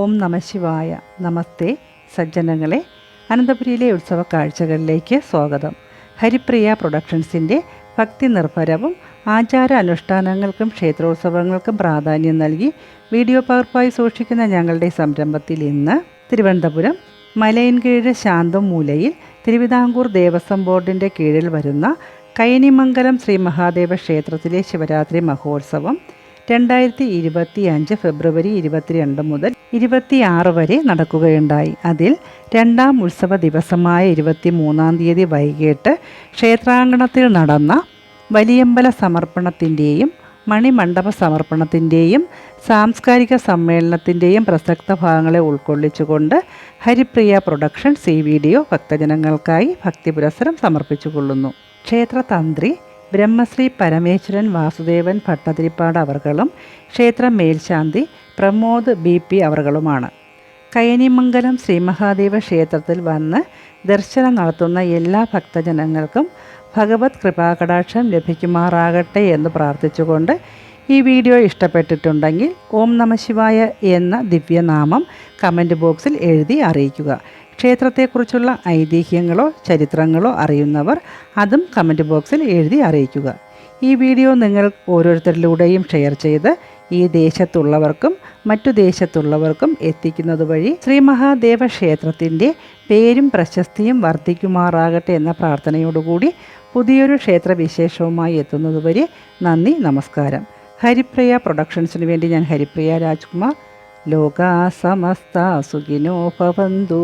ഓം നമഃശിവായ. നമസ്തേ സജ്ജനങ്ങളെ, അനന്തപുരിയിലെ ഉത്സവ കാഴ്ചകളിലേക്ക് സ്വാഗതം. ഹരിപ്രിയ പ്രൊഡക്ഷൻസിൻ്റെ ഭക്തി നിർഭരവും ആചാര അനുഷ്ഠാനങ്ങൾക്കും ക്ഷേത്രോത്സവങ്ങൾക്കും പ്രാധാന്യം നൽകി വീഡിയോ പകർപ്പായി സൂക്ഷിക്കുന്ന ഞങ്ങളുടെ സംരംഭത്തിൽ ഇന്ന് തിരുവനന്തപുരം മലയൻകീഴ് ശാന്തം മൂലയിൽ തിരുവിതാംകൂർ ദേവസ്വം ബോർഡിൻ്റെ കീഴിൽ വരുന്ന കൈനിമംഗലം ശ്രീ മഹാദേവ ക്ഷേത്രത്തിലെ ശിവരാത്രി മഹോത്സവം 2025 ഫെബ്രുവരി 22 മുതൽ 26 വരെ നടക്കുകയുണ്ടായി. അതിൽ രണ്ടാം ഉത്സവ ദിവസമായ 23 തീയതി വൈകിട്ട് ക്ഷേത്രാങ്കണത്തിൽ നടന്ന വലിയമ്പല സമർപ്പണത്തിൻ്റെയും മണിമണ്ഡപ സമർപ്പണത്തിൻ്റെയും സാംസ്കാരിക സമ്മേളനത്തിൻ്റെയും പ്രസക്ത ഭാഗങ്ങളെ ഉൾക്കൊള്ളിച്ചുകൊണ്ട് ഹരിപ്രിയ പ്രൊഡക്ഷൻസ് ഈ വീഡിയോ ഭക്തജനങ്ങൾക്കായി ഭക്തിപുരസ്സരം സമർപ്പിച്ചുകൊള്ളുന്നു. ക്ഷേത്രതന്ത്രി ബ്രഹ്മശ്രീ പരമേശ്വരൻ വാസുദേവൻ ഭട്ടതിരിപ്പാട് അവർകളും ക്ഷേത്ര മേൽശാന്തി പ്രമോദ് BP അവർകളുമാണ്. കൈനിമംഗലം ശ്രീ മഹാദേവ ക്ഷേത്രത്തിൽ വന്ന് ദർശനം നടത്തുന്ന എല്ലാ ഭക്തജനങ്ങൾക്കും ഭഗവത് കൃപാകടാക്ഷം ലഭിക്കുമാറാകട്ടെ എന്ന് പ്രാർത്ഥിച്ചുകൊണ്ട് ഈ വീഡിയോ ഇഷ്ടപ്പെട്ടിട്ടുണ്ടെങ്കിൽ ഓം നമഃശിവായ എന്ന ദിവ്യനാമം കമൻറ്റ് ബോക്സിൽ എഴുതി അറിയിക്കുക. ക്ഷേത്രത്തെക്കുറിച്ചുള്ള ഐതിഹ്യങ്ങളോ ചരിത്രങ്ങളോ അറിയുന്നവർ അതും കമൻറ്റ് ബോക്സിൽ എഴുതി അറിയിക്കുക. ഈ വീഡിയോ നിങ്ങൾ ഓരോരുത്തരിലൂടെയും ഷെയർ ചെയ്ത് ഈ ദേശത്തുള്ളവർക്കും മറ്റു ദേശത്തുള്ളവർക്കും എത്തിക്കുന്നത് വഴി ശ്രീ മഹാദേവ ക്ഷേത്രത്തിൻ്റെ പേരും പ്രശസ്തിയും വർദ്ധിക്കുമാറാകട്ടെ എന്ന പ്രാർത്ഥനയോടുകൂടി പുതിയൊരു ക്ഷേത്രവിശേഷവുമായി എത്തുന്നതുവരെ നന്ദി, നമസ്കാരം. ഹരിപ്രിയ പ്രൊഡക്ഷൻസിന് വേണ്ടി ഞാൻ ഹരിപ്രിയ രാജ്കുമാർ. ലോകാ സമസ്ത സുഖിനോ ഭവന്തു.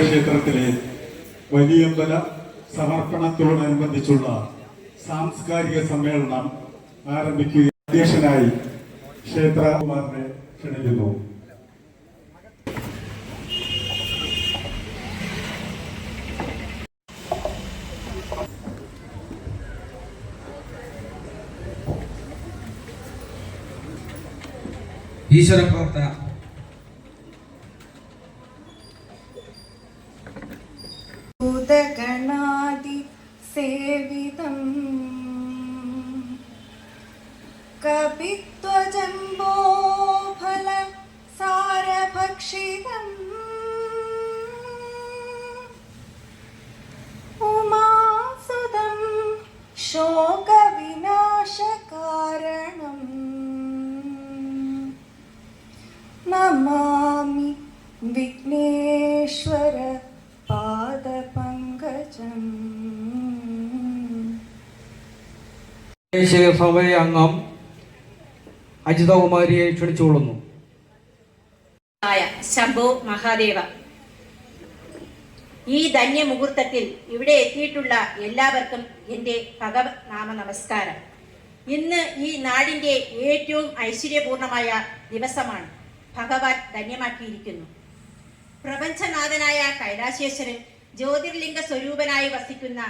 ക്ഷേത്രത്തിലെ വലിയമ്പല സമർപ്പണത്തോടനുബന്ധിച്ചുള്ള സാംസ്കാരിക സമ്മേളനം ആരംഭിക്കുക. അധ്യക്ഷനായി ക്ഷേത്രകുമാറിനെ ക്ഷണിക്കുന്നു. ഈശ്വര പ്രവർത്തന ഭൂതഗണാദി സേവിതം കപിത്വജംബോ ഫല സാരഭക്ഷിതം ഉമാസുതം ശോകവിനാശകാരണം നമാമി വിഘ്നേശ്വര പാദപങ്കജം. സഭയെ അംഗം അജിതകുമാരിയെ ക്ഷണിച്ചുകൊള്ളുന്നു. ശംഭോ മഹാദേവ, ഈ ധന്യ മുഹൂർത്തത്തിൽ ഇവിടെ എത്തിയിട്ടുള്ള എല്ലാവർക്കും എൻ്റെ ഭഗവത്നാമ നമസ്കാരം. ഇന്ന് ഈ നാടിൻ്റെ ഏറ്റവും ഐശ്വര്യപൂർണമായ ദിവസമാണ്. ഭഗവാൻ ധന്യമാക്കിയിരിക്കുന്നു. പ്രപഞ്ചനാഥനായ കൈലാസേശ്വരൻ ജ്യോതിർലിംഗ സ്വരൂപനായി വസിക്കുന്ന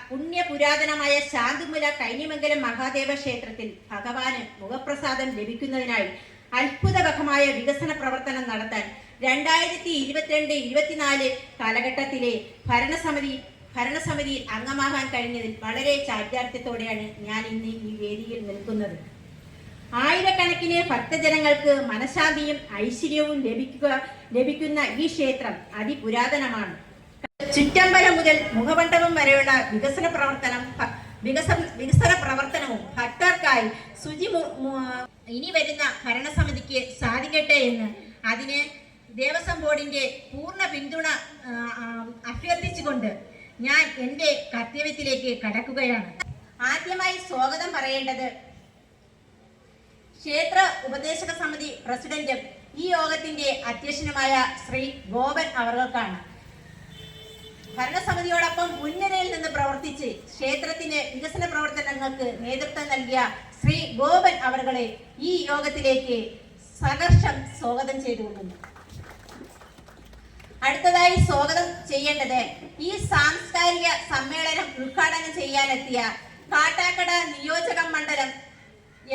പുണ്യപുരാതനമായ ശാന്തുമല കൈനിമംഗലം മഹാദേവ ക്ഷേത്രത്തിൽ ഭഗവാന് മുഖപ്രസാദം ലഭിക്കുന്നതിനായി അത്ഭുതകരമായ വികസന പ്രവർത്തനം നടത്താൻ 2022-24 കാലഘട്ടത്തിലെ ഭരണസമിതിയിൽ അംഗമാകാൻ കഴിഞ്ഞതിൽ വളരെ ചാരിതാർത്ഥ്യത്തോടെയാണ് ഞാൻ ഇന്ന് ഈ വേദിയിൽ നിൽക്കുന്നത്. ആയിരക്കണക്കിന് ഭക്തജനങ്ങൾക്ക് മനഃശാന്തിയും ഐശ്വര്യവും ലഭിക്കുന്ന ഈ ക്ഷേത്രം അതിപുരാതനമാണ്. ചുറ്റമ്പലം മുതൽ മുഖമണ്ഡപം വരെയുള്ള വികസന പ്രവർത്തനവും ഭക്തർക്കായി ഇനി വരുന്ന ഭരണസമിതിക്ക് സാധിക്കട്ടെ എന്ന് അതിന് ദേവസ്വം ബോർഡിന്റെ പൂർണ്ണ പിന്തുണ അഭ്യർത്ഥിച്ചുകൊണ്ട് ഞാൻ എൻ്റെ കർത്തവ്യത്തിലേക്ക് കടക്കുകയാണ്. ആദ്യമായി സ്വാഗതം പറയേണ്ടത് ക്ഷേത്ര ഉപദേശക സമിതി പ്രസിഡന്റും ഈ യോഗത്തിന്റെ അധ്യക്ഷനുമായ ശ്രീ ഗോപൻ അവർക്കാണ്. ഭരണസമിതിയോടൊപ്പം മുൻനിരയിൽ നിന്ന് പ്രവർത്തിച്ച് ക്ഷേത്രത്തിന്റെ വികസന പ്രവർത്തനങ്ങൾക്ക് നേതൃത്വം നൽകിയ ശ്രീ ഗോപൻ അവർകളെ ഈ യോഗത്തിലേക്ക് സഹർഷം സ്വാഗതം ചെയ്തുകൊള്ളുന്നു. അടുത്തതായി സ്വാഗതം ചെയ്യേണ്ടത് ഈ സാംസ്കാരിക സമ്മേളനം ഉദ്ഘാടനം ചെയ്യാനെത്തിയ കാട്ടാക്കട നിയോജക മണ്ഡലം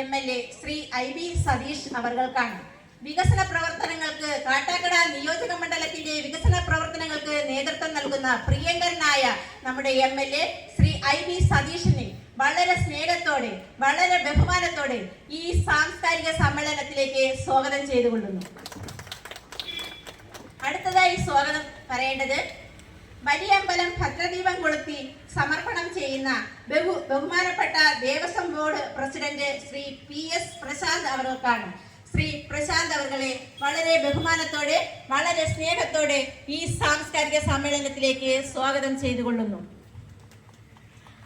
MLA ശ്രീ IB സതീഷ് അവർക്കാണ്. വികസന പ്രവർത്തനങ്ങൾക്ക് കാട്ടാക്കട നിയോജക മണ്ഡലത്തിന്റെ വികസന പ്രവർത്തനങ്ങൾക്ക് നേതൃത്വം നൽകുന്ന പ്രിയങ്കരനായ നമ്മുടെ MLA ശ്രീ IB സതീഷിനെ വളരെ സ്നേഹത്തോടെ വളരെ ബഹുമാനത്തോടെ ഈ സാംസ്കാരിക സമ്മേളനത്തിലേക്ക് സ്വാഗതം ചെയ്തുകൊള്ളുന്നു. അടുത്തതായി സ്വാഗതം പറയേണ്ടത് വലിയമ്പലം ഭദ്രദീപം കൊളുത്തി സമർപ്പണം ചെയ്യുന്ന ബഹുമാനപ്പെട്ട Devaswom board president Shri PS Prashanth അവർക്കാണ്. ശ്രീ പ്രശാന്ത് അവർകളെ വളരെ ബഹുമാനത്തോടെ വളരെ സ്നേഹത്തോടെ ഈ സാംസ്കാരിക സമ്മേളനത്തിലേക്ക് സ്വാഗതം ചെയ്തുകൊള്ളുന്നു.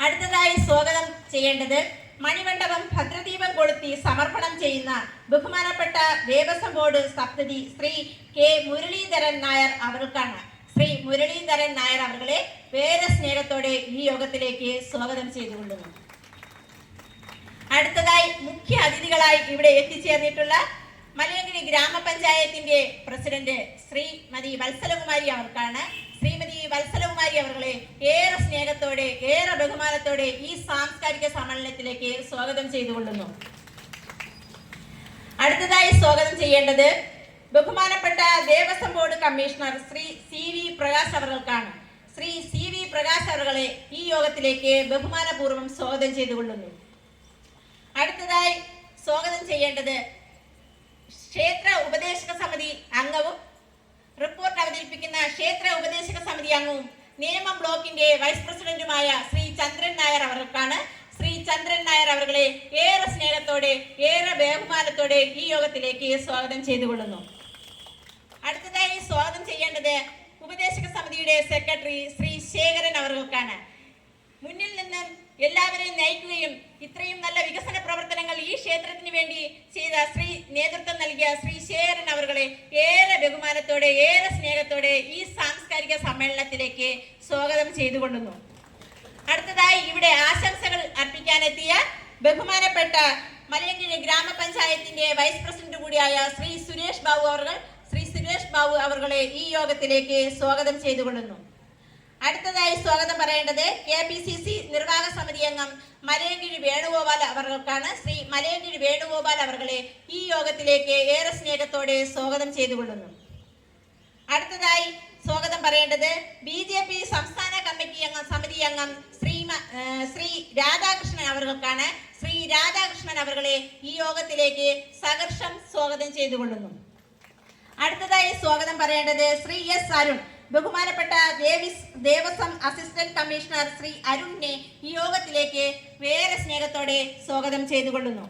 അടുത്തതായി സ്വാഗതം ചെയ്യേണ്ടത് മണിമണ്ഡപം ഭദ്രദീപം കൊളുത്തി സമർപ്പണം ചെയ്യുന്ന ബഹുമാനപ്പെട്ട ദേവസ്വം ബോർഡ് സപ്തതി ശ്രീ K മുരളീധരൻ നായർ അവർക്കാണ്. ശ്രീ മുരളീധരൻ നായർ അവരെ വേറെ സ്നേഹത്തോടെ ഈ യോഗത്തിലേക്ക് സ്വാഗതം ചെയ്തുകൊള്ളുന്നു. അടുത്തതായി മുഖ്യ അതിഥികളായി ഇവിടെ എത്തിച്ചേർന്നിട്ടുള്ള മലയങ്കിരി ഗ്രാമപഞ്ചായത്തിന്റെ പ്രസിഡന്റ് ശ്രീമതി വത്സലകുമാരി അവർക്കാണ്. ശ്രീമതി വത്സലകുമാരി അവരെ ഏറെ സ്നേഹത്തോടെ ഏറെ ബഹുമാനത്തോടെ ഈ സാംസ്കാരിക സമ്മേളനത്തിലേക്ക് സ്വാഗതം ചെയ്തുകൊള്ളുന്നു. അടുത്തതായി സ്വാഗതം ചെയ്യേണ്ടത് ബഹുമാനപ്പെട്ട Devaswom board commissioner Shri CV Prakash അവർക്കാണ്. ശ്രീ CV പ്രകാശ് അവരെ ഈ യോഗത്തിലേക്ക് ബഹുമാനപൂർവ്വം സ്വാഗതം ചെയ്തുകൊള്ളുന്നു. അടുത്തതായി സ്വാഗതം ചെയ്യേണ്ടത് ക്ഷേത്ര ഉപദേശക സമിതി അംഗവും റിപ്പോർട്ട് അവതരിപ്പിക്കുന്ന ക്ഷേത്ര ഉപദേശക സമിതി അംഗവും നേമം ബ്ലോക്കിന്റെ വൈസ് പ്രസിഡന്റുമായ ശ്രീ ചന്ദ്രൻ നായർ അവർക്കാണ്. ശ്രീ ചന്ദ്രൻ നായർ അവരെ ഏറെ സ്നേഹത്തോടെ ഏറെ ബഹുമാനത്തോടെ ഈ യോഗത്തിലേക്ക് സ്വാഗതം ചെയ്തുകൊള്ളുന്നു. അടുത്തതായി സ്വാഗതം ചെയ്യേണ്ടത് ഉപദേശക സമിതിയുടെ സെക്രട്ടറി ശ്രീ ശേഖരൻ അവർക്കാണ്. മുന്നിൽ നിന്നും എല്ലാവരെയും നയിക്കുകയും ഇത്രയും നല്ല വികസന പ്രവർത്തനങ്ങൾ ഈ ക്ഷേത്രത്തിന് വേണ്ടി ചെയ്ത നേതൃത്വം നൽകിയ ശ്രീ ശേഖരൻ അവരെ ഏറെ ബഹുമാനത്തോടെ ഏറെ സ്നേഹത്തോടെ ഈ സാംസ്കാരിക സമ്മേളനത്തിലേക്ക് സ്വാഗതം ചെയ്തുകൊള്ളുന്നു. അടുത്തതായി ഇവിടെ ആശംസകൾ അർപ്പിക്കാനെത്തിയ ബഹുമാനപ്പെട്ട മലയങ്കിഴി ഗ്രാമപഞ്ചായത്തിന്റെ വൈസ് പ്രസിഡന്റ് കൂടിയായ ശ്രീ സുരേഷ് ബാബു അവരെ ഈ യോഗത്തിലേക്ക് സ്വാഗതം ചെയ്തുകൊള്ളുന്നു. അടുത്തതായി സ്വാഗതം പറയേണ്ടത് KPCC നിർവാഹക സമിതി അംഗം മലയങ്കിഴി വേണുഗോപാൽ അവർക്കാണ്. ശ്രീ മലയങ്കിഴി വേണുഗോപാൽ അവരെ ഈ യോഗത്തിലേക്ക് ഏറെ സ്നേഹത്തോടെ സ്വാഗതം ചെയ്തുകൊള്ളുന്നു. അടുത്തതായി സ്വാഗതം പറയേണ്ടത് BJP സംസ്ഥാന കമ്മിറ്റി സമിതി അംഗം ശ്രീ രാധാകൃഷ്ണൻ അവർക്കാണ്. ശ്രീ രാധാകൃഷ്ണൻ അവരെ ഈ യോഗത്തിലേക്ക് സഹർഷം സ്വാഗതം ചെയ്തുകൊള്ളുന്നു. അടുത്തതായി സ്വാഗതം പറയേണ്ടത് ശ്രീ S. അരുൺ. ബഹുമാനപ്പെട്ട ദേവസ്വം അസിസ്റ്റന്റ് കമ്മീഷണർ ശ്രീ അരുണിനെ ഈ യോഗത്തിലേക്ക് വേറെ സ്നേഹത്തോടെ സ്വാഗതം ചെയ്തുകൊള്ളുന്നു.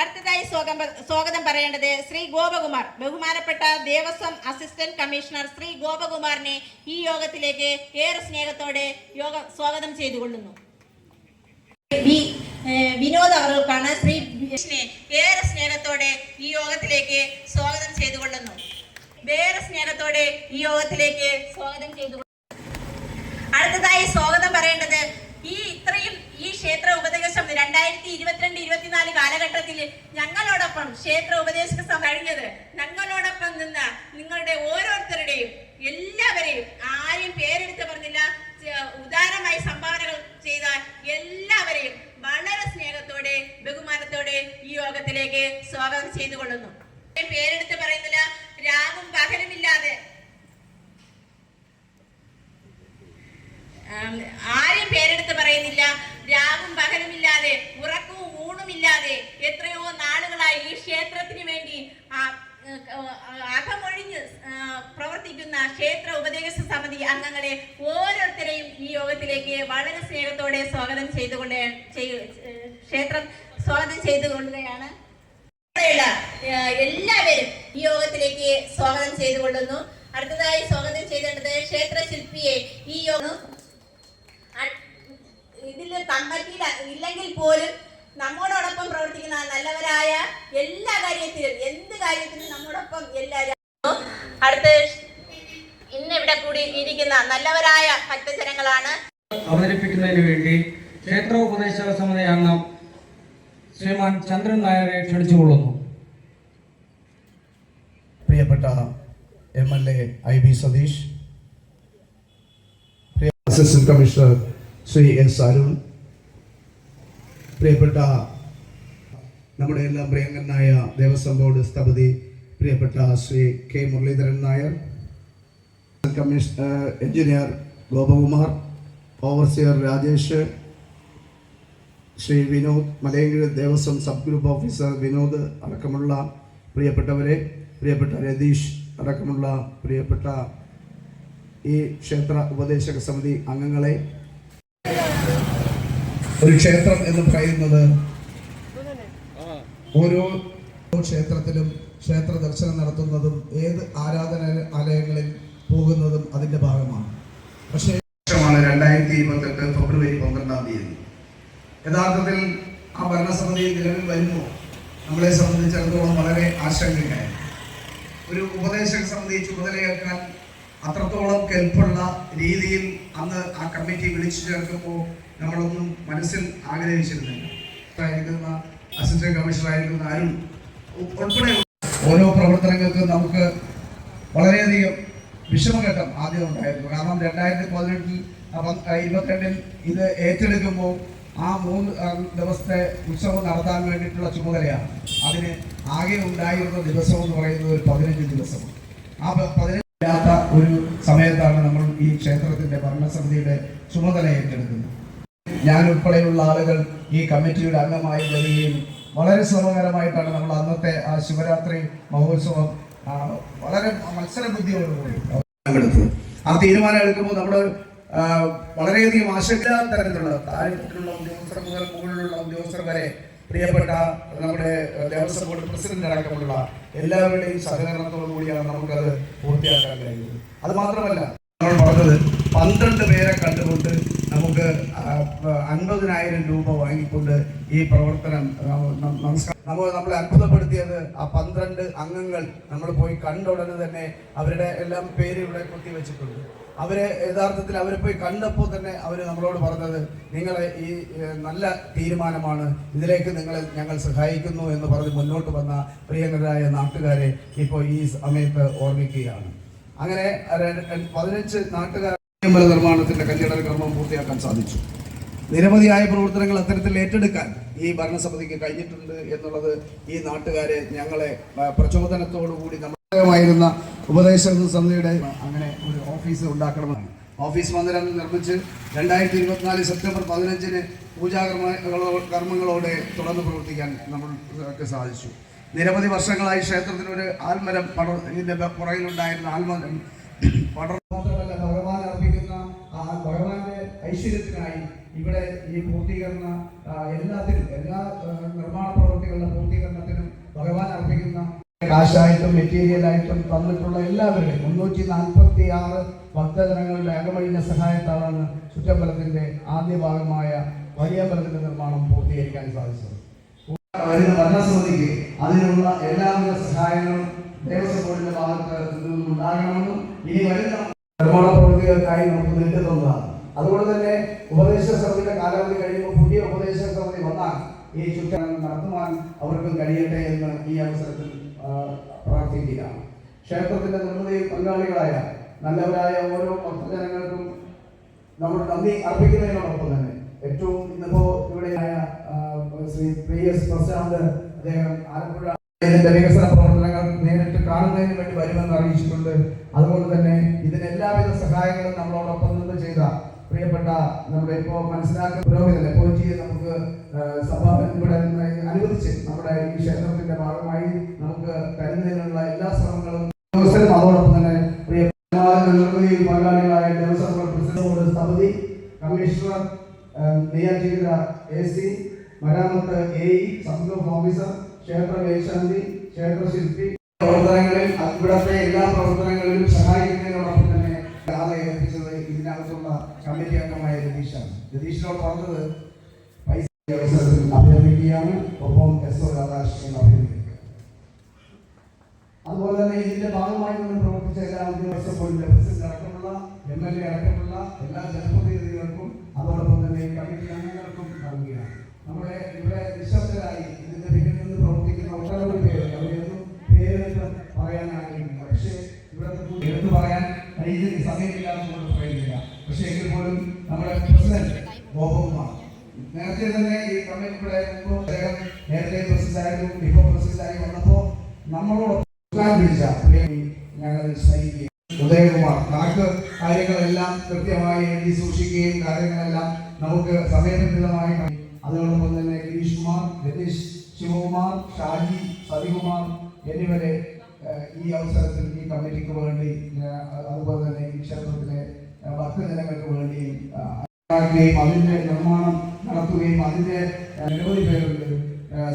അടുത്തതായി സ്വാഗതം പറയേണ്ടത് ശ്രീ ഗോപകുമാർ. ബഹുമാനപ്പെട്ട ദേവസ്വം അസിസ്റ്റന്റ് കമ്മീഷണർ ശ്രീ ഗോപകുമാറിനെ ഈ യോഗത്തിലേക്ക് ഏറെ സ്നേഹത്തോടെ സ്വാഗതം ചെയ്തുകൊള്ളുന്നു. വിനോദ് അവർക്കാണ്. ശ്രീ ഏറെ സ്നേഹത്തോടെ ഈ യോഗത്തിലേക്ക് സ്വാഗതം ചെയ്തുകൊള്ളുന്നു. വേറെ സ്നേഹത്തോടെ ഈ യോഗത്തിലേക്ക് സ്വാഗതം ചെയ്തു. അടുത്തതായി സ്വാഗതം പറയേണ്ടത് ഈ ക്ഷേത്ര ഉപദേശക സമിതി 2022-24 കാലഘട്ടത്തിൽ ഞങ്ങളോടൊപ്പം ക്ഷേത്ര ഉപദേശക സമിതി കഴിഞ്ഞത് ഞങ്ങളോടൊപ്പം നിന്ന നിങ്ങളുടെ ഓരോരുത്തരുടെയും എല്ലാവരെയും ആരെയും പേരെടുത്ത് പറഞ്ഞില്ല, ഉദാരമായി സംഭാവനകൾ ചെയ്ത എല്ലാവരെയും വളരെ സ്നേഹത്തോടെ ബഹുമാനത്തോടെ ഈ യോഗത്തിലേക്ക് സ്വാഗതം ചെയ്തുകൊള്ളുന്നു. പേരെടുത്ത് പറയുന്നില്ല, രാവും പകലുമില്ലാതെ ആരും പേരെടുത്ത് പറയുന്നില്ല, രാവും പകലുമില്ലാതെ ഉറക്കവും ഊണുമില്ലാതെ എത്രയോ നാളുകളായി ഈ ക്ഷേത്രത്തിന് വേണ്ടി അകമൊഴിഞ്ഞ് പ്രവർത്തിക്കുന്ന ക്ഷേത്ര ഉപദേശക സമിതി അംഗങ്ങളെ ഓരോരുത്തരെയും ഈ യോഗത്തിലേക്ക് വളരെ സ്നേഹത്തോടെ സ്വാഗതം ചെയ്തുകൊള്ളുകയാണ്. എല്ലാവരും ഈ യോഗത്തിലേക്ക് സ്വാഗതം ചെയ്തുകൊള്ളുന്നു. അടുത്തതായി സ്വാഗതം ചെയ്തേണ്ടത് ക്ഷേത്ര ശില്പിയെ. ഈ യോഗം ഇതിൽ കമ്മിറ്റിയിൽ ഇല്ലെങ്കിൽ പോലും നമ്മോടൊപ്പം പ്രവർത്തിക്കുന്ന നല്ലവരായ എല്ലാ കാര്യത്തിലും എന്ത് കാര്യത്തിലും നമ്മോടൊപ്പം എല്ലാവരും. അടുത്ത് ഇന്നിവിടെ കൂടി ഇരിക്കുന്ന നല്ലവരായ ഭക്തജനങ്ങളാണ്. അവതരിപ്പിക്കുന്നതിന് വേണ്ടി ക്ഷേത്ര ഉപദേശക സമിതി അംഗം ശ്രീമാൻ ചന്ദ്രൻ നായരെ ക്ഷണിച്ചുകൊള്ളുന്നു. പ്രിയപ്പെട്ട MLA IB Satheesh, assistant commissioner Sri S. Arun, പ്രിയപ്പെട്ട നമ്മുടെ എല്ലാം പ്രിയങ്കരനായ ദേവസ്വം ബോർഡ് സ്ഥപതി പ്രിയപ്പെട്ട Sri K. Muraleedharan Nair, engineer Gopakumar, overseer Rajesh, Sri Vinod, Malayankizhi Devaswom sub group officer Vinod അടക്കമുള്ള പ്രിയപ്പെട്ടവരെ, പ്രിയപ്പെട്ട രതീഷ് അടക്കമുള്ള പ്രിയപ്പെട്ട ഈ ക്ഷേത്ര ഉപദേശക സമിതി അംഗങ്ങളെ, ഒരു ക്ഷേത്രം എന്ന് പറയുന്നത് ഓരോ ക്ഷേത്രത്തിലും ക്ഷേത്ര ദർശനം നടത്തുന്നതും ഏത് ആരാധനാലയങ്ങളിൽ പോകുന്നതും അതിൻ്റെ ഭാഗമാണ്. പക്ഷേ 2028 ഫെബ്രുവരി 12 യഥാർത്ഥത്തിൽ ആ ഭരണസമിതി നിലവിൽ വരുമ്പോൾ നമ്മളെ സംബന്ധിച്ചിടത്തോളം വളരെ ആശങ്കയായി. ഒരു ഉപദേശക സമിതി ചുമതലയേൽക്കാൻ അത്രത്തോളം കെൽപ്പുള്ള രീതിയിൽ അന്ന് ആ കമ്മിറ്റി വിളിച്ചു ചേർക്കുമ്പോൾ നമ്മളൊന്നും മനസ്സിൽ ആഗ്രഹിച്ചിരുന്നില്ല. അസിസ്റ്റന്റ് കമ്മീഷണർ ആയിരിക്കുന്ന അരുൺ ഉൾപ്പെടെ ഓരോ പ്രവർത്തനങ്ങൾക്കും നമുക്ക് വളരെയധികം വിഷമഘട്ടം ആദ്യം ഉണ്ടായിരുന്നു. കാരണം 2018-22 ഇത് ഏറ്റെടുക്കുമ്പോൾ ആ 3 ദിവസത്തെ ഉത്സവം നടത്താൻ വേണ്ടിയിട്ടുള്ള ചുമതലയാണ്. അതിന് ആകെ ഉണ്ടായിരുന്ന ദിവസം എന്ന് പറയുന്നത് ഒരു 15 ദിവസമാണ്. ആ 15 ഇല്ലാത്ത ഒരു സമയത്താണ് നമ്മൾ ഈ ക്ഷേത്രത്തിന്റെ ഭരണസമിതിയുടെ ചുമതല ഏറ്റെടുക്കുന്നത്. ഞാൻ ഉൾപ്പെടെയുള്ള ആളുകൾ ഈ കമ്മിറ്റിയുടെ അംഗമായി വരികയും വളരെ ശ്രമകരമായിട്ടാണ് നമ്മൾ അന്നത്തെ ആ ശിവരാത്രി മഹോത്സവം വളരെ മത്സരബുദ്ധിയോടുകൂടി എടുത്തത്. ആ തീരുമാനം എടുക്കുമ്പോൾ നമ്മൾ വളരെയധികം ആശങ്കാ തരത്തിലുള്ള താഴെയുള്ള ഉദ്യോഗസ്ഥർ മുതൽ മുകളിലുള്ള ഉദ്യോഗസ്ഥർ വരെ പ്രിയപ്പെട്ട നമ്മുടെ ദേവസ്വം ബോർഡ് പ്രസിഡന്റ് അടക്കമുള്ള എല്ലാവരുടെയും സഹകരണത്തോടു കൂടിയാണ് നമുക്കത് പൂർത്തിയാക്കാൻ കഴിയുന്നത്. അത് മാത്രമല്ല നമ്മൾ പറഞ്ഞത് 12 പേരെ കണ്ടുകൊണ്ട് നമുക്ക് 50,000 രൂപ വാങ്ങിക്കൊണ്ട് ഈ പ്രവർത്തനം നമ്മൾ അത്ഭുതപ്പെടുത്തിയത് ആ 12 അംഗങ്ങൾ നമ്മൾ പോയി കണ്ട ഉടനെ തന്നെ അവരുടെ എല്ലാം പേര് ഇവിടെ കുത്തിവെച്ചിട്ടുണ്ട്. യഥാർത്ഥത്തിൽ അവരെ പോയി കണ്ടപ്പോൾ തന്നെ അവർ നമ്മളോട് പറഞ്ഞത് നിങ്ങളെ ഈ നല്ല തീരുമാനമാണ്, ഇതിലേക്ക് ഞങ്ങൾ സഹായിക്കുന്നു എന്ന് പറഞ്ഞ് മുന്നോട്ട് വന്ന പ്രിയങ്കരായ നാട്ടുകാരെ ഇപ്പോൾ ഈ സമയത്ത് ഓർമ്മിക്കുകയാണ്. അങ്ങനെ 15 നാട്ടുകാർ നിർമ്മാണത്തിന്റെ കല്യാണ കർമ്മം പൂർത്തിയാക്കാൻ സാധിച്ചു. നിരവധിയായ പ്രവർത്തനങ്ങൾ അത്തരത്തിൽ ഏറ്റെടുക്കാൻ ഈ ഭരണസമിതിക്ക് കഴിഞ്ഞിട്ടുണ്ട് എന്നുള്ളത് ഈ നാട്ടുകാരെ ഞങ്ങളെ പ്രചോദനത്തോടുകൂടി നമ്മളായിരുന്ന ഉപദേശ സമിതിയുടെ അങ്ങനെ ഒരു ഓഫീസ് ഉണ്ടാക്കണമെന്നാണ്. ഓഫീസ് മന്ദിരം നിർമ്മിച്ച് 2024 സെപ്റ്റംബർ 15 പൂജാകർമ്മങ്ങളോടെ തുറന്നു പ്രവർത്തിക്കാൻ നമ്മൾക്ക് സാധിച്ചു. നിരവധി വർഷങ്ങളായി ക്ഷേത്രത്തിൽ ഒരു ആൽമരം ഇതിന്റെ പുറകിലുണ്ടായിരുന്ന ആൽമരം മാത്രമല്ല ഭഗവാൻ അർപ്പിക്കുന്ന ഭഗവാന്റെ ഐശ്വര്യത്തിനായി ഇവിടെ ഈ പൂർത്തീകരണ എല്ലാ നിർമ്മാണ പ്രവൃത്തികളുടെ പൂർത്തീകരണത്തിനും ഭഗവാൻ അർപ്പിക്കുന്ന കാശായിട്ടും മെറ്റീരിയലായിട്ടും തന്നിട്ടുള്ള എല്ലാവരുടെയും 346 ഭക്തജനങ്ങളുടെ അകമഴിഞ്ഞ സഹായത്താലാണ് ചുറ്റമ്പലത്തിന്റെ ആദ്യ ഭാഗമായ വലിയമ്പലത്തിന്റെ നിർമ്മാണം പൂർത്തീകരിക്കാൻ സാധിച്ചത്. വരുന്ന ഭരണസമിതിക്ക് അതിനുള്ള എല്ലാവിധ സഹായങ്ങളും ദേവസ്വം ബോർഡിന്റെ ഭാഗത്ത് ഉണ്ടാകണമെന്നും ഇനി വരുന്ന നിർമ്മാണ പ്രവൃത്തികൾക്കായി നമുക്ക് നീട്ടുന്നതാണ്. അതുകൊണ്ട് തന്നെ ഉപദേശ സമിതിയുടെ കാലാവധി കഴിയുമ്പോൾ പുതിയ ഉപദേശ സമിതി വന്നാൽ ഈ ചുറ്റം നടത്തുവാൻ അവർക്കും കഴിയട്ടെ എന്ന് ഈ അവസരത്തിൽ പ്രാർത്ഥിക്കുകയാണ്. ക്ഷേത്രത്തിന്റെ നിർമ്മിതിയിൽ പങ്കാളികളായ നല്ലവരായ ഓരോ ഭക്തജനങ്ങൾക്കും നമ്മൾ നന്ദി അർപ്പിക്കുന്നതിനോടൊപ്പം തന്നെ ഏറ്റവും ഇന്നിപ്പോ ഇവിടെയായ ശ്രീ PS പ്രശാന്ത് അദ്ദേഹം ആലപ്പുഴ ഇതിന്റെ വികസന പ്രവർത്തനങ്ങൾ നേരിട്ട് കാണുന്നതിന് വേണ്ടി വരുമെന്ന് അറിയിച്ചിട്ടുണ്ട്. അതുകൊണ്ട് തന്നെ ഇതിന് എല്ലാവിധ സഹായങ്ങളും നമ്മളോടൊപ്പം നിന്ന് ചെയ്ത പ്രിയപ്പെട്ട നമ്മുടെ ഇപ്പോൾ മനസ്സിലാക്കുന്ന പുരോഹിതൻ എപ്പോജിയെ നമുക്ക് സഭ ഇവിടെ അനുവദിച്ച് നമ്മുടെ ഈ ക്ഷേത്രത്തിന്റെ ഭാഗമായി നമുക്ക് തരുന്നതിനുള്ള എല്ലാ ശ്രമങ്ങളും അതോടൊപ്പം തന്നെ പ്രിയപ്പെട്ട പങ്കാളികളായ ദേവസ്വം പ്രസിഡന്റ് സമിതി കമ്മീഷണർ നിയോജക AC മരാമത്ത് AE സംഘം ഓഫീസർ ക്ഷേത്ര മേൽശാന്തി ക്ഷേത്ര ശില്പി പ്രവർത്തനങ്ങളിൽ ഇവിടത്തെ എല്ലാ പ്രവർത്തനങ്ങളിലും സഹായിക്കുന്നതിനോടൊപ്പം തന്നെ ഏൽപ്പിച്ചത് ഇതിനകത്തുള്ള കമ്മിറ്റി അംഗമായ രതീഷാണ്. രതീഷിനോട് പറഞ്ഞത് പൈസ അവസരത്തിൽ അഭിനന്ദിക്കുകയാണ്. ഒപ്പം SO രാധാകൃഷ്ണൻ അഭിനന്ദിക്കുക. അതുപോലെ തന്നെ ഇതിന്റെ ഭാഗമായി നിന്ന് പ്രവർത്തിച്ച എല്ലാ ഉദ്യോഗസ്ഥ ബോർഡിന്റെ പ്രസിഡന്റ് അടക്കമുള്ള MLA അടക്കമുള്ള എല്ലാ ജനപ്രതിനിധികൾക്കും അതോടൊപ്പം തന്നെ കമ്മിറ്റി അംഗങ്ങൾക്കും നൽകുകയാണ്. നമ്മുടെ ഇവിടെ നിശബ്ദരായി ഇതിന്റെ പിന്നിൽ നിന്ന് പ്രവർത്തിക്കുന്ന ഒട്ടനവധി പേര് അവരെയൊന്നും പേരെടുത്ത് പറയാനാകില്ല. പക്ഷേ ഇവിടുത്തെ എടുത്തു പറയാൻ കഴിയുന്ന സമയമില്ലാത്തതുകൊണ്ട് പറയുന്നില്ല. പക്ഷേ എങ്കിൽ പോലും നമ്മുടെ പ്രസിഡന്റ് ഗോപകുമാർ നേരത്തെ തന്നെ ഈ കമ്മിറ്റിയുടെ അദ്ദേഹം നേരത്തെ പ്രസിഡന്റായിരുന്നു, ഇപ്പോൾ പ്രസിഡന്റായി വന്നപ്പോൾ നമ്മളോട് പിടിച്ച ഞങ്ങൾ സ്നേഹിക്കുകയും ഉദയകുമാർ കാര്യങ്ങളെല്ലാം കൃത്യമായി എഴുതി സൂക്ഷിക്കുകയും കാര്യങ്ങളെല്ലാം നമുക്ക് സമയബന്ധിതമായി അതോടൊപ്പം തന്നെ ഗിരീഷ് കുമാർ, രതീഷ്, ശിവകുമാർ, ഷാജി, സതികുമാർ എന്നിവരെ ഈ അവസരത്തിൽ ഈ കമ്മിറ്റിക്ക് വേണ്ടി അതുപോലെ തന്നെ ഈ ക്ഷേത്രത്തിലെ ഭക്തജനങ്ങൾക്ക് വേണ്ടിയും അതിന്റെ നിർമ്മാണം നടത്തുകയും അതിന്റെ നിരവധി പേരുണ്ട്.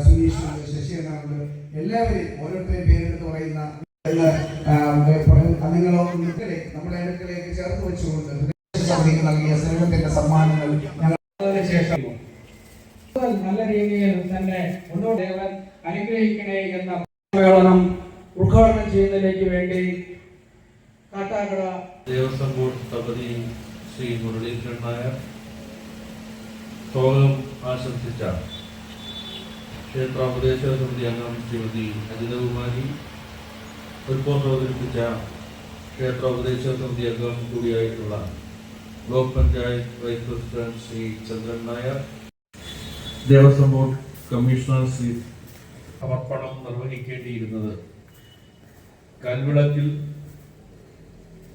സുനീഷുണ്ട്, ശശികരനുണ്ട്, എല്ലാവരെയും ഓരോരുത്തരെയും പേരെടുത്ത് പറയുന്ന നിങ്ങളോ നമ്മുടെ അടുക്കളയിലേക്ക് ചേർത്ത് വെച്ചുകൊണ്ട് നൽകിയ സ്നേഹത്തിന്റെ സമ്മാനങ്ങൾ ഞങ്ങൾ ശേഷം നല്ല രീതിയിൽ തന്നെ മുന്നോട്ട് അനുഗ്രഹിക്കണേ എന്ന സമ്മേളനം ഉദ്ഘാടനം ചെയ്യുന്നതിലേക്ക് വേണ്ടി കാട്ടാക്കട ദേവസ്വം ബോർഡ് സമിതി ശ്രീ മുരളീധരൻ നായർ സ്വാഗതം ആശംസിച്ച ക്ഷേത്ര ഉപദേശ സമിതി അംഗം ശ്രീമതി അജിതകുമാരി, റിപ്പോർട്ട് അവതരിപ്പിച്ച ക്ഷേത്ര ഉപദേശ സമിതി അംഗം കൂടിയായിട്ടുള്ള block panchayat vice president Sri Chandran Nair, Devaswom board commissioner Sri സമർപ്പണം നിർവഹിക്കേണ്ടിയിരുന്നത് കൽവിളക്കിൽ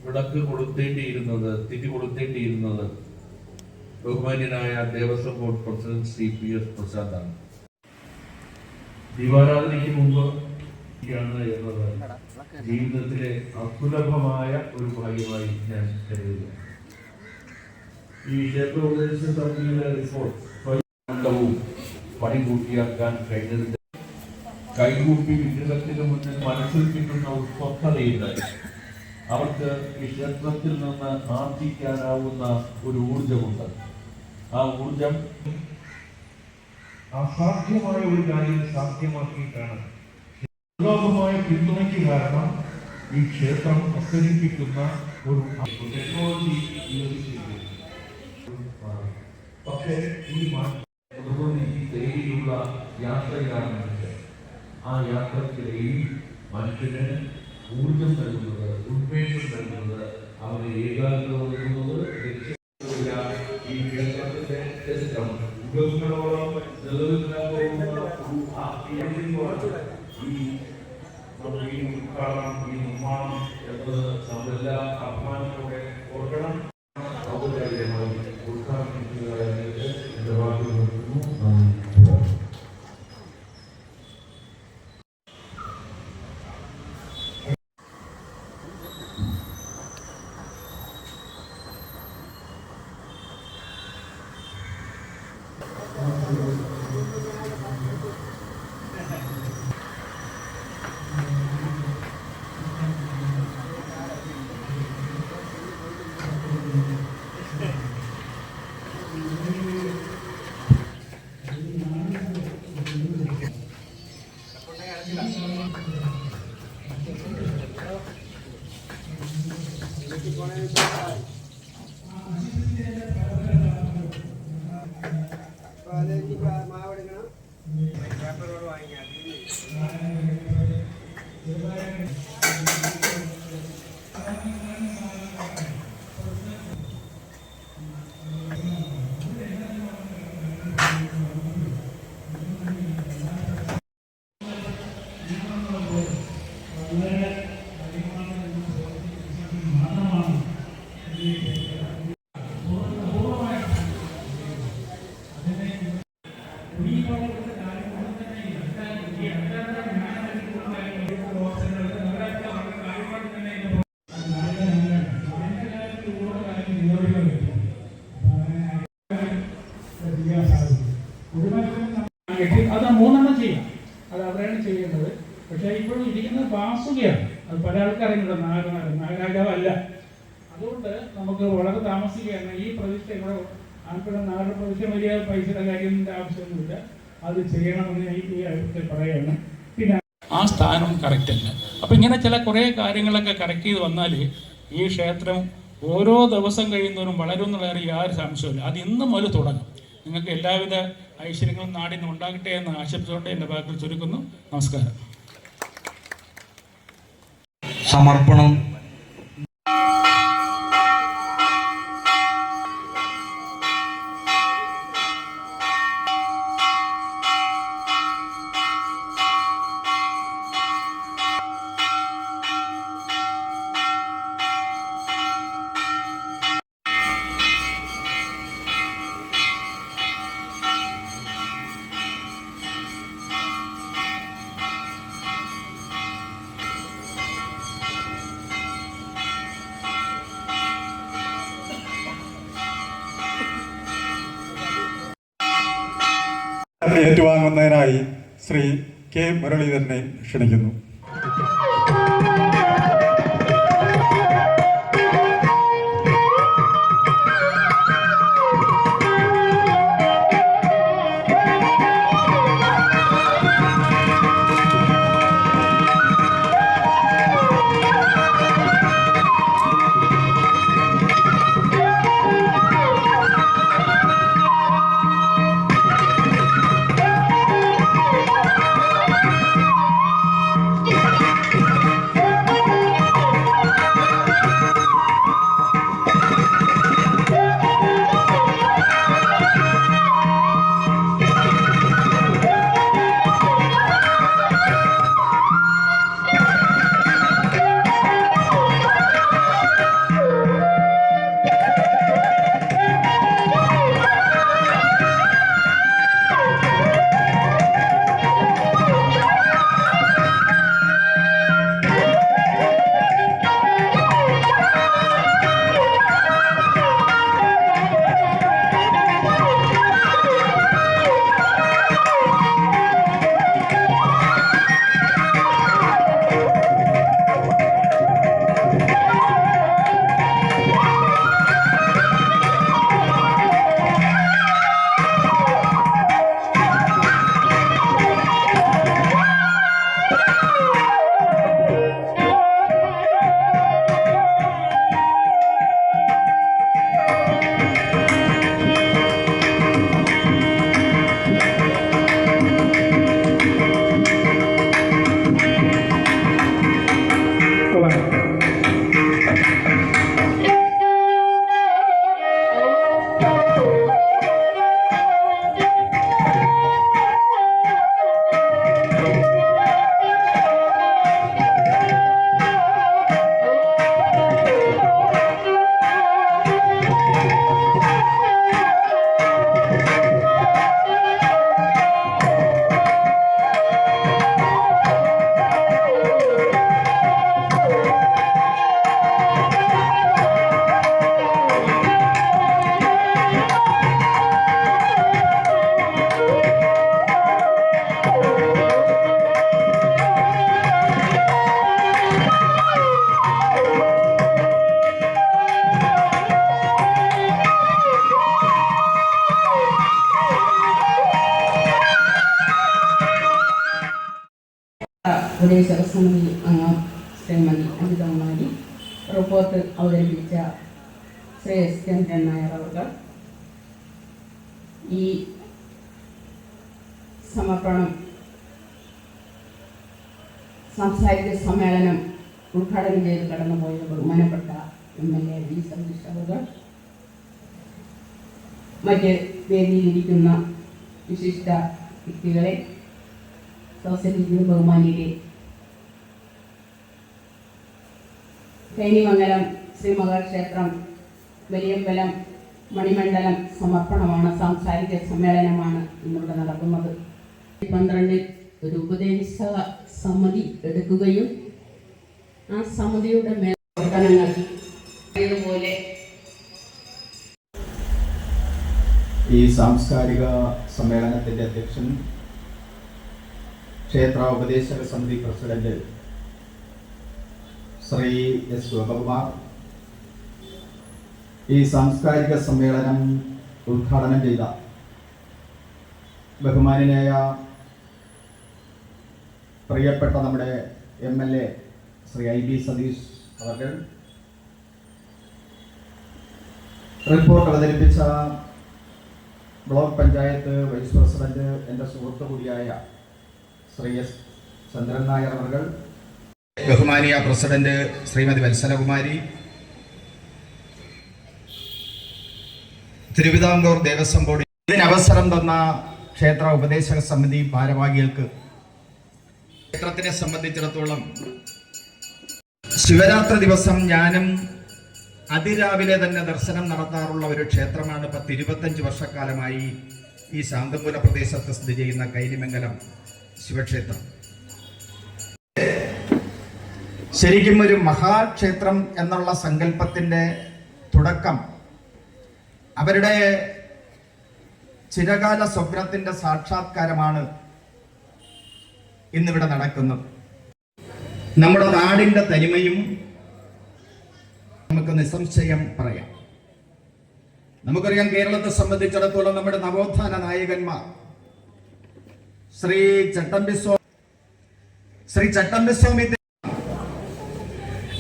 വിളക്ക് കൊടുത്തേണ്ടിയിരുന്നത് തിരി കൊടുത്തേണ്ടിയിരുന്നത് ബഹുമാന്യനായ Devaswom board president Shri PS പ്രസാദാണ്. ദീപാരാധനയ്ക്ക് മുമ്പ് എന്നത് ജീവിതത്തിലെ അസുലഭമായ ഒരു ഭാഗ്യമായി ഞാൻ കരുതുന്നു. ഈ ക്ഷേത്രോപദേശ സമിതിയുടെ റിപ്പോർട്ട് സ്വയം പണി പൂർത്തിയാക്കാൻ കഴിഞ്ഞതിന്റെ കൈകൂപ്പി വിഗ്രഹത്തിന് മുന്നിൽ മനസ്സിൽ കിട്ടുന്ന ഒരു സ്വസ്ഥതയുണ്ടായി. അവർക്ക് ഈ ക്ഷേത്രത്തിൽ നിന്ന് ആർജിക്കാനാവുന്ന ഒരു ഊർജമുണ്ട്. ആ ഊർജം അസാധ്യമായ ഒരു കാര്യം സാധ്യമാക്കിയിട്ടാണ്. സുലഭമായ പിന്തുണയ്ക്ക് കാരണം ഈ ക്ഷേത്രം പ്രസരിപ്പിക്കുന്ന ഒരു ടെക്നോളജി പക്ഷേ ഈ തേടിയുള്ള യാത്രയിലാണ് മനുഷ്യൻ. ആ യാത്രക്കിടയിൽ മനുഷ്യന് ഊർജം നൽകുന്നത്, ഉന്മേഷം നൽകുന്നത്, അവന് ഏകാഗ്രത നൽകുന്നത് ഈ ക്ഷേത്രത്തിന്റെ ചരിത്രം യുഗങ്ങളോളം നിലനിൽക്കാൻ പോകുന്ന ഒരു ആത്മീയമാണ്. ഈ ഉദ്ഘാടനം, ഈ നിർമ്മാണം എന്നത് നമ്മളെല്ലാം അഭിമാനത്തോടെ ഓർക്കണം. ഔപചാരികമായി ഉദ്ഘാടനം ചെയ്യുന്നതായിട്ട് എന്റെ വാക്കുകൾ നിർത്തുന്നു. അത് 3 ചെയ്യാം. അത് അവരാണ് ചെയ്യേണ്ടത്. പക്ഷേ ഇപ്പോഴും ഇരിക്കുന്നത് വാസുകയാണ്. അത് പല ആൾക്കറിയുന്നത് നാഗരാജാവല്ല. അതുകൊണ്ട് നമുക്ക് വളരെ താമസിക്കുകയാണ്. ഈ പ്രതിഷ്ഠ ഇവിടെ ആൺപിള്ള നാഗര പ്രതിഷ്ഠ വലിയ പൈസയുടെ കാര്യത്തിൻ്റെ ആവശ്യമൊന്നുമില്ല. അത് ചെയ്യണമെന്ന് ഈ അഭിപ്രായം പറയുകയാണ്. പിന്നെ ആ സ്ഥാനം കറക്റ്റ് അല്ല. അപ്പം ഇങ്ങനെ ചില കുറേ കാര്യങ്ങളൊക്കെ കറക്റ്റ് ചെയ്ത് വന്നാൽ ഈ ക്ഷേത്രം ഓരോ ദിവസം കഴിയുന്നവരും വളരുന്നതിലേറെ യാതൊരു സംശയമില്ല. അത് ഇന്ന് മുതൽ തുടങ്ങും. നിങ്ങൾക്ക് എല്ലാവിധ ഐശ്വര്യങ്ങളും നാടിന് ഉണ്ടാകട്ടെ എന്ന് ആശംസിച്ചുകൊണ്ട് എൻ്റെ വാക്കുകൾ ചുരുക്കുന്നു. നമസ്കാരം. സമർപ്പണം. ഏറ്റുവാങ്ങുന്നതിനായി ശ്രീ കെ മുരളീധരനെ ക്ഷണിക്കുന്നു. ഉപദേശക സമിതി അംഗം ശ്രീമതി അനിതകുമാരി, റിപ്പോർട്ട് അവതരിപ്പിച്ച ശ്രീ എസ് ചന്ദ്രൻ നായർ അവർ, ഈ സമർപ്പണം സാംസ്കാരിക സമ്മേളനം ഉദ്ഘാടനം ചെയ്ത് കടന്നുപോയ ബഹുമാനപ്പെട്ട MLA വി സതീഷ് അവർ, മറ്റ് വേദിയിലിരിക്കുന്ന വിശിഷ്ട വ്യക്തികളെ, സദസ്സിലിരിക്കുന്ന ബഹുമാനിയെ, കൈനിമംഗലം ശ്രീ മഹാക്ഷേത്രം വലിയമ്പലം മണിമണ്ഡലം സമർപ്പണമാണ്, സാംസ്കാരിക സമ്മേളനമാണ് ഇന്നിവിടെ നടക്കുന്നത്. 12 ഒരു ഉപദേശ സമിതി എടുക്കുകയും ആ സമിതിയുടെ പ്രവർത്തനങ്ങൾ ഇതുപോലെ ഈ സാംസ്കാരിക സമ്മേളനത്തിൻ്റെ അധ്യക്ഷൻ, ക്ഷേത്ര ഉപദേശക സമിതി പ്രസിഡന്റ് ശ്രീ എസ് ഗോപകുമാർ, ഈ സാംസ്കാരിക സമ്മേളനം ഉദ്ഘാടനം ചെയ്ത ബഹുമാന്യനായ പ്രിയപ്പെട്ട നമ്മുടെ MLA ശ്രീ IB സതീഷ് അവർ, റിപ്പോർട്ട് അവതരിപ്പിച്ച ബ്ലോക്ക് പഞ്ചായത്ത് വൈസ് പ്രസിഡന്റ്, എൻ്റെ സുഹൃത്തു കൂടിയായ ശ്രീ എസ് ചന്ദ്രൻ നായർ അവർ, ബഹുമാനിയ പ്രസിഡന്റ് ശ്രീമതി വത്സലകുമാരി, തിരുവിതാംകൂർ ദേവസ്വം ബോർഡ് ഇതിനവസരം തന്ന ക്ഷേത്ര ഉപദേശക സമിതി ഭാരവാഹികൾക്ക്, ക്ഷേത്രത്തിനെ സംബന്ധിച്ചിടത്തോളം ശിവരാത്രി ദിവസം ഞാനും അതിരാവിലെ തന്നെ ദർശനം നടത്താറുള്ള ഒരു ക്ഷേത്രമാണ്. 10-25 വർഷക്കാലമായി ഈ ശാന്തമൂല പ്രദേശത്ത് സ്ഥിതി ചെയ്യുന്ന കൈനിമംഗലം ശിവക്ഷേത്രം. ശരിക്കും ഒരു മഹാക്ഷേത്രം എന്നുള്ള സങ്കല്പത്തിന്റെ തുടക്കം അവരുടെ ചിരകാല സ്വപ്നത്തിന്റെ സാക്ഷാത്കാരമാണ് ഇന്നിവിടെ നടക്കുന്നത്. നമ്മുടെ നാടിന്റെ തനിമയും നമുക്ക് നിസ്സംശയം പറയാം. നമുക്കറിയാം, കേരളത്തെ സംബന്ധിച്ചിടത്തോളം നമ്മുടെ നവോത്ഥാന നായകന്മാർ ശ്രീ ചട്ടമ്പിസ്വാമി,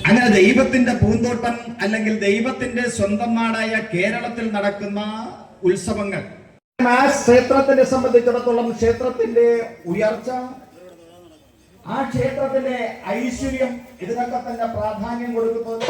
അങ്ങനെ ദൈവത്തിന്റെ പൂന്തോട്ടം അല്ലെങ്കിൽ ദൈവത്തിന്റെ സ്വന്തം നാടായ കേരളത്തിൽ നടക്കുന്ന ഉത്സവങ്ങൾ, ആ ക്ഷേത്രത്തിനെ സംബന്ധിച്ചിടത്തോളം ക്ഷേത്രത്തിന്റെ ഉയർച്ച, ആ ക്ഷേത്രത്തിന്റെ ഐശ്വര്യം, ഇതിനൊക്കെ തന്നെ പ്രാധാന്യം കൊടുക്കുന്നത്